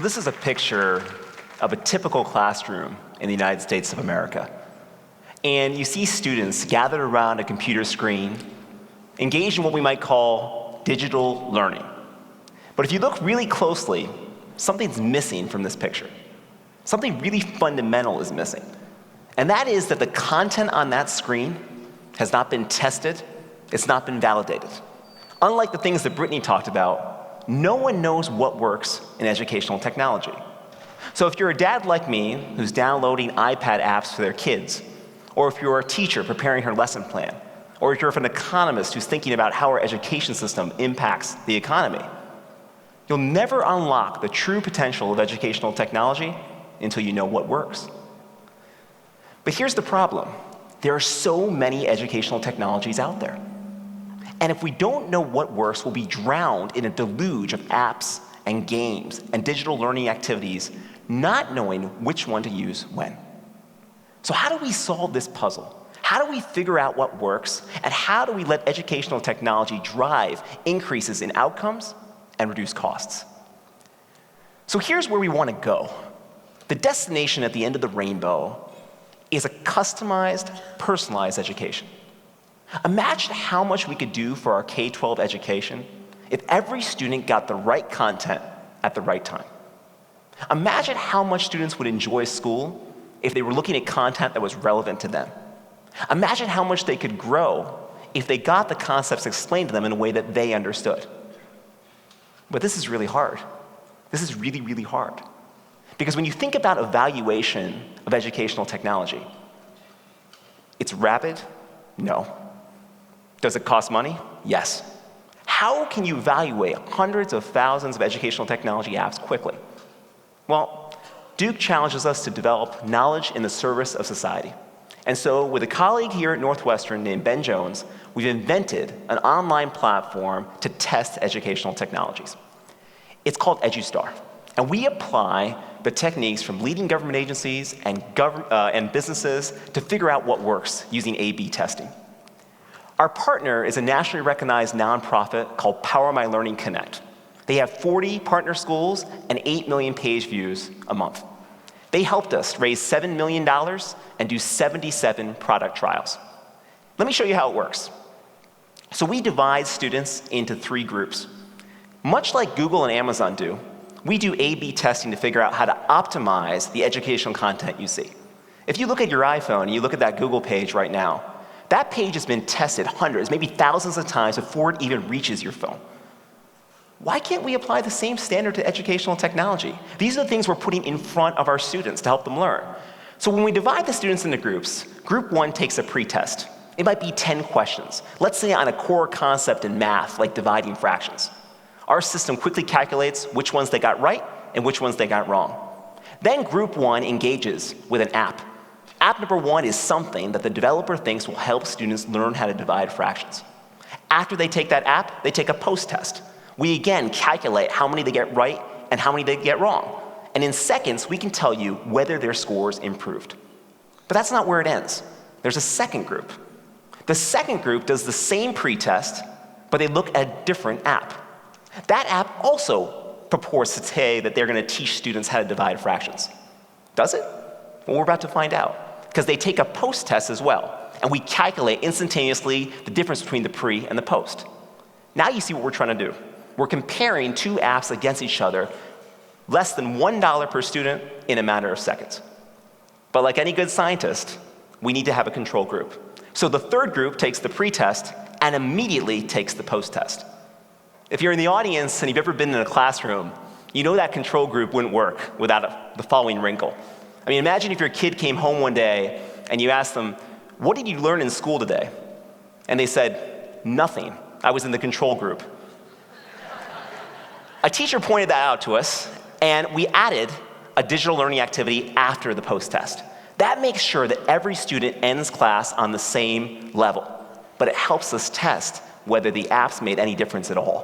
This is a picture of a typical classroom in the United States of America. And you see students gathered around a computer screen, engaged in what we might call digital learning. But if you look really closely, something's missing from this picture. Something really fundamental is missing. And that is that the content on that screen has not been tested, it's not been validated. Unlike the things that Brittany talked about, no one knows what works in educational technology. So if you're a dad like me who's downloading iPad apps for their kids, or if you're a teacher preparing her lesson plan, or if you're an economist who's thinking about how our education system impacts the economy, you'll never unlock the true potential of educational technology until you know what works. But here's the problem. There are so many educational technologies out there. And if we don't know what works, we'll be drowned in a deluge of apps and games and digital learning activities, not knowing which one to use when. So how do we solve this puzzle? How do we figure out what works, and how do we let educational technology drive increases in outcomes and reduce costs? So here's where we want to go. The destination at the end of the rainbow is a customized, personalized education. Imagine how much we could do for our K-12 education if every student got the right content at the right time. Imagine how much students would enjoy school if they were looking at content that was relevant to them. Imagine how much they could grow if they got the concepts explained to them in a way that they understood. But this is really hard. This is really, really hard. Because when you think about evaluation of educational technology, it's rapid? No. Does it cost money? Yes. How can you evaluate hundreds of thousands of educational technology apps quickly? Well, Duke challenges us to develop knowledge in the service of society. And so with a colleague here at Northwestern named Ben Jones, we've invented an online platform to test educational technologies. It's called EduStar. And we apply the techniques from leading government agencies and businesses to figure out what works using A/B testing. Our partner is a nationally recognized nonprofit called Power My Learning Connect. They have 40 partner schools and 8 million page views a month. They helped us raise $7 million and do 77 product trials. Let me show you how it works. So we divide students into 3 groups. Much like Google and Amazon do, we do A/B testing to figure out how to optimize the educational content you see. If you look at your iPhone and you look at that Google page right now, that page has been tested hundreds, maybe thousands of times before it even reaches your phone. Why can't we apply the same standard to educational technology? These are the things we're putting in front of our students to help them learn. So when we divide the students into groups, group 1 takes a pre-test. It might be 10 questions. Let's say on a core concept in math, like dividing fractions. Our system quickly calculates which ones they got right and which ones they got wrong. Then group 1 engages with an app. App number 1 is something that the developer thinks will help students learn how to divide fractions. After they take that app, they take a post-test. We again calculate how many they get right and how many they get wrong. And in seconds, we can tell you whether their scores improved. But that's not where it ends. There's a second group. The second group does the same pre-test, but they look at a different app. That app also purports to say that they're going to teach students how to divide fractions. Does it? Well, we're about to find out, because they take a post-test as well, and we calculate instantaneously the difference between the pre and the post. Now you see what we're trying to do. We're comparing 2 apps against each other, less than $1 per student in a matter of seconds. But like any good scientist, we need to have a control group. So the third group takes the pre-test and immediately takes the post-test. If you're in the audience and you've ever been in a classroom, you know that control group wouldn't work without the following wrinkle. I mean, imagine if your kid came home one day and you asked them, "What did you learn in school today?" And they said, "Nothing. I was in the control group." A teacher pointed that out to us, and we added a digital learning activity after the post-test. That makes sure that every student ends class on the same level, but it helps us test whether the apps made any difference at all.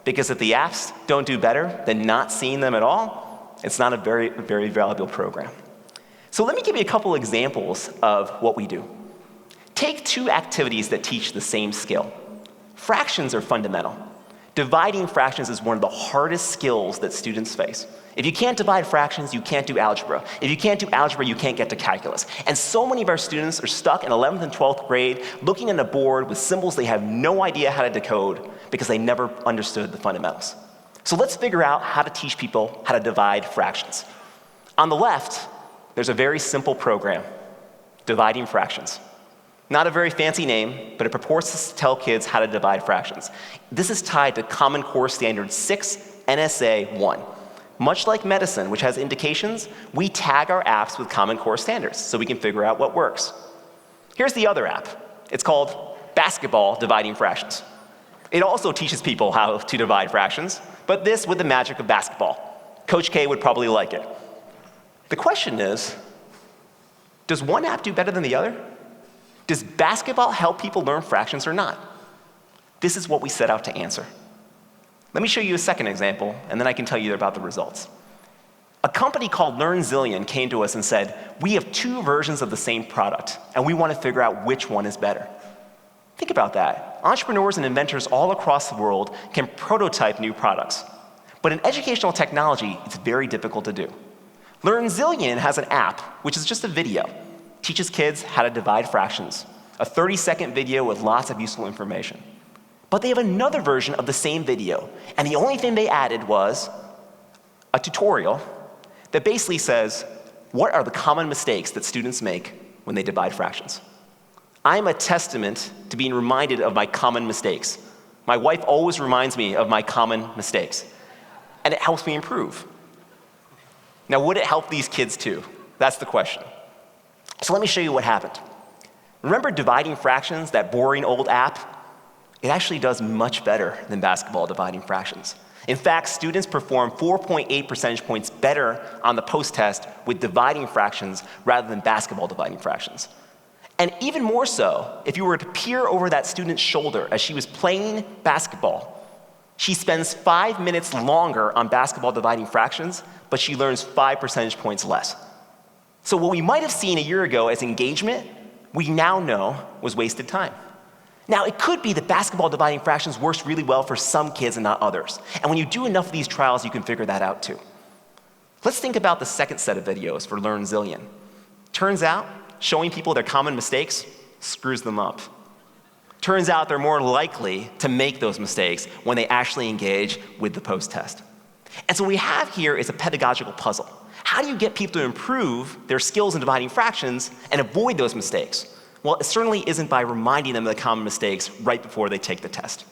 Because if the apps don't do better than not seeing them at all, it's not a very, very valuable program. So let me give you a couple examples of what we do. Take 2 activities that teach the same skill. Fractions are fundamental. Dividing fractions is one of the hardest skills that students face. If you can't divide fractions, you can't do algebra. If you can't do algebra, you can't get to calculus. And so many of our students are stuck in 11th and 12th grade looking at a board with symbols they have no idea how to decode because they never understood the fundamentals. So let's figure out how to teach people how to divide fractions. On the left, there's a very simple program, dividing fractions. Not a very fancy name, but it purports to tell kids how to divide fractions. This is tied to Common Core Standard 6 NSA 1. Much like medicine, which has indications, we tag our apps with Common Core standards so we can figure out what works. Here's the other app. It's called Basketball Dividing Fractions. It also teaches people how to divide fractions, but this with the magic of basketball. Coach K would probably like it. The question is, does one app do better than the other? Does basketball help people learn fractions or not? This is what we set out to answer. Let me show you a second example, and then I can tell you about the results. A company called LearnZillion came to us and said, we have 2 versions of the same product, and we want to figure out which one is better. Think about that. Entrepreneurs and inventors all across the world can prototype new products. But in educational technology, it's very difficult to do. LearnZillion has an app, which is just a video. Teaches kids how to divide fractions. A 30-second video with lots of useful information. But they have another version of the same video, and the only thing they added was a tutorial that basically says, what are the common mistakes that students make when they divide fractions? I'm a testament to being reminded of my common mistakes. My wife always reminds me of my common mistakes, and it helps me improve. Now, would it help these kids too? That's the question. So let me show you what happened. Remember dividing fractions, that boring old app? It actually does much better than basketball dividing fractions. In fact, students perform 4.8 percentage points better on the post-test with dividing fractions rather than basketball dividing fractions. And even more so, if you were to peer over that student's shoulder as she was playing basketball, she spends 5 minutes longer on basketball dividing fractions, but she learns 5 percentage points less. So what we might have seen a year ago as engagement, we now know was wasted time. Now, it could be that basketball dividing fractions works really well for some kids and not others. And when you do enough of these trials, you can figure that out too. Let's think about the second set of videos for LearnZillion. Turns out, showing people their common mistakes screws them up. Turns out they're more likely to make those mistakes when they actually engage with the post-test. And so what we have here is a pedagogical puzzle. How do you get people to improve their skills in dividing fractions and avoid those mistakes? Well, it certainly isn't by reminding them of the common mistakes right before they take the test.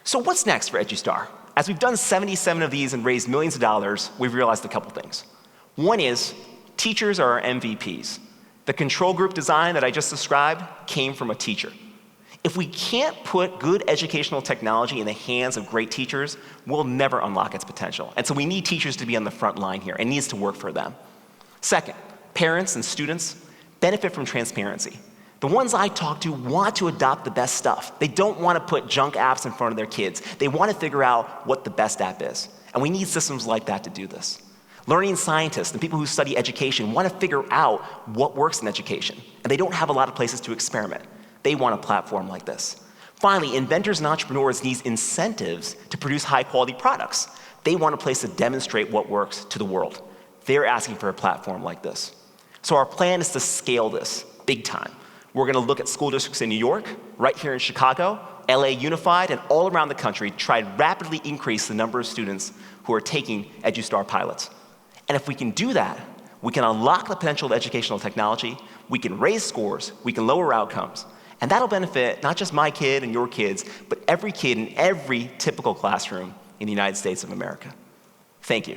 So what's next for EduStar? As we've done 77 of these and raised millions of dollars, we've realized a couple things. One is, teachers are our MVPs. The control group design that I just described came from a teacher. If we can't put good educational technology in the hands of great teachers, we'll never unlock its potential. And so we need teachers to be on the front line here. It needs to work for them. Second, parents and students benefit from transparency. The ones I talk to want to adopt the best stuff. They don't want to put junk apps in front of their kids. They want to figure out what the best app is. And we need systems like that to do this. Learning scientists and people who study education want to figure out what works in education. And they don't have a lot of places to experiment. They want a platform like this. Finally, inventors and entrepreneurs need incentives to produce high-quality products. They want a place to demonstrate what works to the world. They're asking for a platform like this. So our plan is to scale this big time. We're going to look at school districts in New York, right here in Chicago, LA Unified, and all around the country to try to rapidly increase the number of students who are taking EduStar pilots. And if we can do that, we can unlock the potential of educational technology, we can raise scores, we can lower outcomes, and that'll benefit not just my kid and your kids, but every kid in every typical classroom in the United States of America. Thank you.